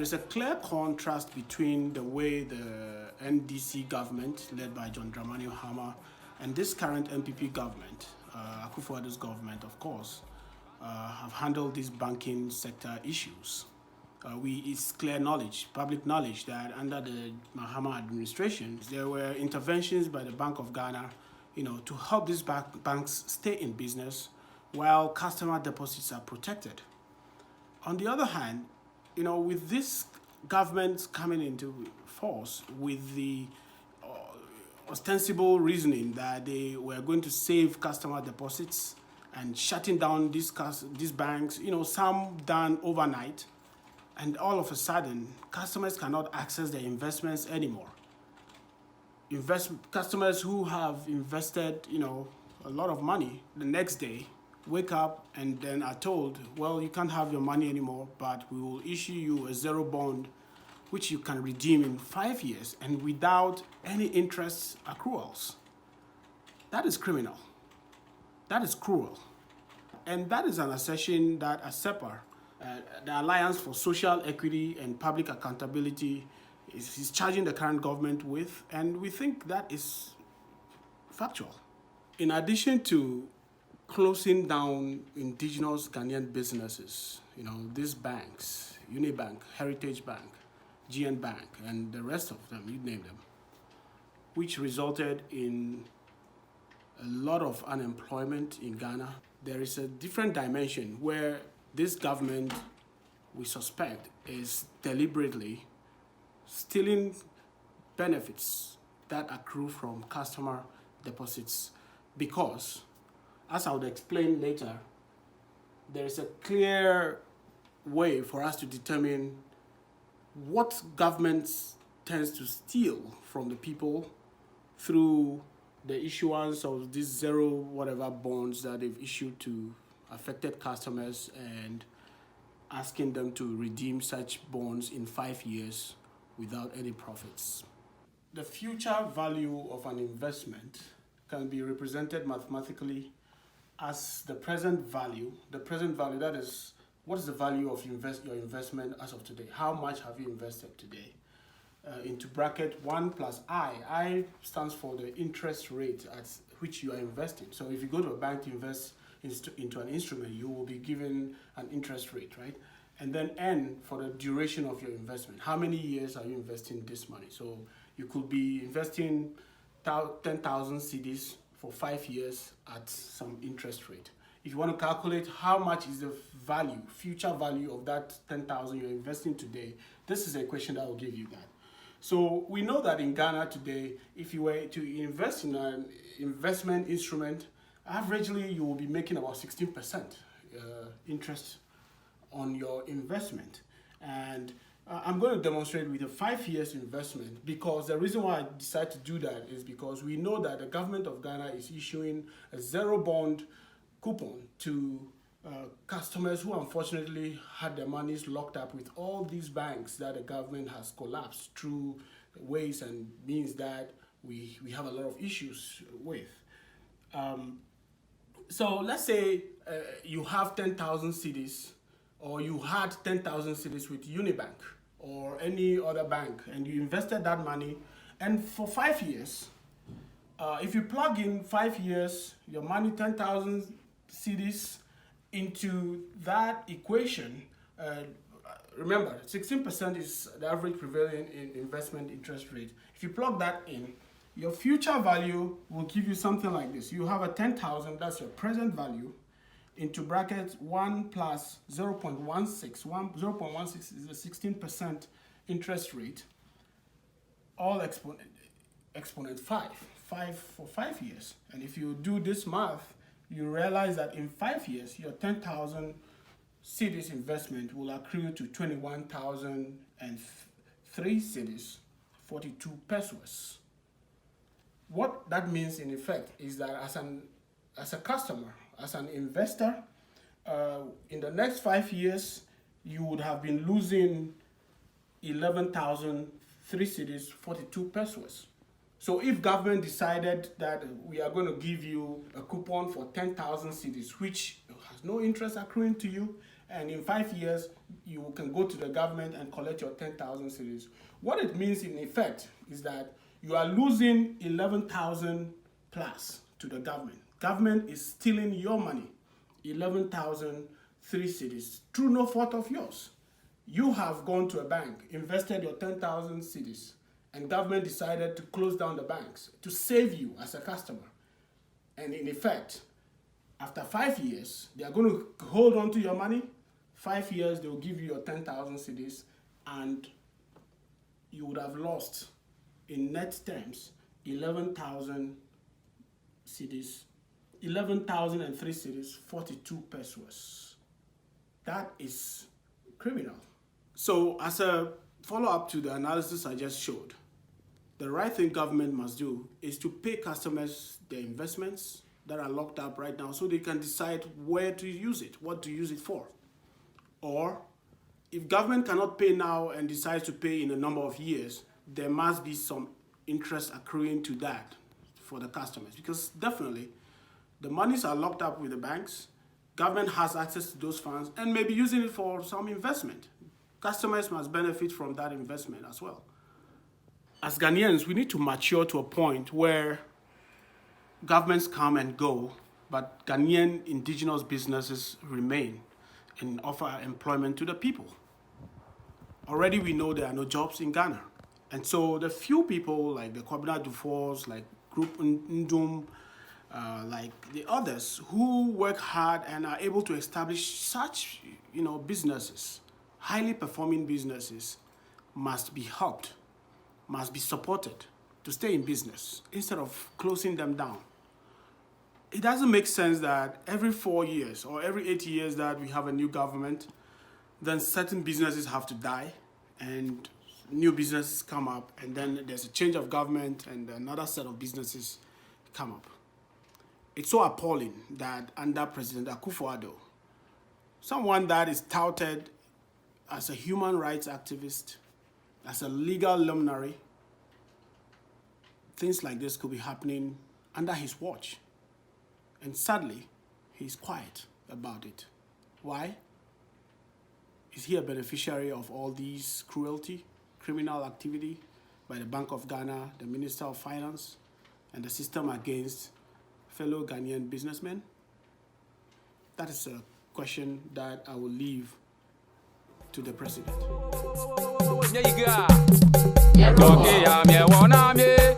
is a clear contrast between the way the NDC government, led by John Dramani Mahama, and this current NPP government, Akufo-Addo's government, of course, have handled these banking sector issues. It's clear knowledge, public knowledge, that under the Mahama administration, there were interventions by the Bank of Ghana, to help these banks stay in business while customer deposits are protected. On the other hand, with this government coming into force with the ostensible reasoning that they were going to save customer deposits and shutting down these banks, some done overnight, and all of a sudden, customers cannot access their investments anymore. Customers who have invested, a lot of money, the next day wake up and then are told, well, you can't have your money anymore, but we will issue you a zero bond, which you can redeem in 5 years and without any interest accruals. That is criminal. That is cruel. And that is an assertion that ASEPA, the Alliance for Social Equity and Public Accountability, is charging the current government with, and we think that is factual. In addition to closing down indigenous Ghanaian businesses, these banks, Unibank, Heritage Bank, GN Bank, and the rest of them, you name them, which resulted in a lot of unemployment in Ghana. There is a different dimension where this government, we suspect, is deliberately stealing benefits that accrue from customer deposits because, as I would explain later, there is a clear way for us to determine what government tends to steal from the people through the issuance of these zero whatever bonds that they've issued to affected customers and asking them to redeem such bonds in 5 years without any profits. The future value of an investment can be represented mathematically as the present value, that is, what is the value of your investment as of today? How much have you invested today? Into bracket 1 plus I. I stands for the interest rate at which you are investing. So if you go to a bank to invest into an instrument, you will be given an interest rate, right? And then N for the duration of your investment. How many years are you investing this money? So you could be investing 10,000 cedis for 5 years at some interest rate. If you want to calculate how much is the value, future value of that 10,000 you're investing today, this is a question that will give you that. So we know that in Ghana today, if you were to invest in an investment instrument, averagely you will be making about 16% interest on your investment. And I'm going to demonstrate with a 5 years investment, because the reason why I decided to do that is because we know that the government of Ghana is issuing a zero bond coupon to customers who unfortunately had their monies locked up with all these banks that the government has collapsed through ways and means that we have a lot of issues with. So let's say you have 10,000 cedis, or you had 10,000 cedis with Unibank or any other bank, and you invested that money, and for 5 years, if you plug in 5 years, your money, 10,000 cedis, into that equation, remember, 16% is the average prevailing in investment interest rate. If you plug that in, your future value will give you something like this. You have a 10,000, that's your present value, into bracket 1 plus 0.16. 0.16 is a 16% interest rate, all exponent 5 for 5 years. And if you do this math, you realize that in 5 years, your 10,000 cedis investment will accrue to 21,003 cedis, 42 pesos. What that means in effect is that as a customer, as an investor, in the next 5 years, you would have been losing 11,003 cedis, 42 pesos. So if government decided that we are going to give you a coupon for 10,000 cedis, which no interest accruing to you, and in 5 years, you can go to the government and collect your 10,000 cedis. What it means in effect is that you are losing 11,000 plus to the government. Government is stealing your money, 11,003 cedis, through no fault of yours. You have gone to a bank, invested your 10,000 cedis, and government decided to close down the banks to save you as a customer. And in effect, after 5 years, they are going to hold on to your money. 5 years, they will give you your 10,000 cedis, and you would have lost, in net terms, 11,000 cedis, 11,003 cedis, 42 pesos. That is criminal. So, as a follow-up to the analysis I just showed, the right thing government must do is to pay customers their investments that are locked up right now so they can decide where to use it, what to use it for. Or if government cannot pay now and decides to pay in a number of years, there must be some interest accruing to that for the customers, because definitely the monies are locked up with the banks. Government has access to those funds and maybe using it for some investment. Customers must benefit from that investment as well. As Ghanaians, we need to mature to a point where governments come and go, but Ghanaian indigenous businesses remain and offer employment to the people. Already we know there are no jobs in Ghana. And so the few people like the Kwabena Dufors, like Group Ndum, like the others who work hard and are able to establish such, businesses, highly performing businesses, must be helped, must be supported to stay in business instead of closing them down. It doesn't make sense that every 4 years or every 8 years that we have a new government, then certain businesses have to die and new businesses come up, and then there's a change of government and another set of businesses come up. It's so appalling that under President Akufo-Addo, someone that is touted as a human rights activist, as a legal luminary, things like this could be happening under his watch. And sadly, he's quiet about it. Why? Is he a beneficiary of all these cruelty, criminal activity by the Bank of Ghana, the Minister of Finance, and the system against fellow Ghanaian businessmen? That is a question that I will leave to the president. Toke ya me wona mi,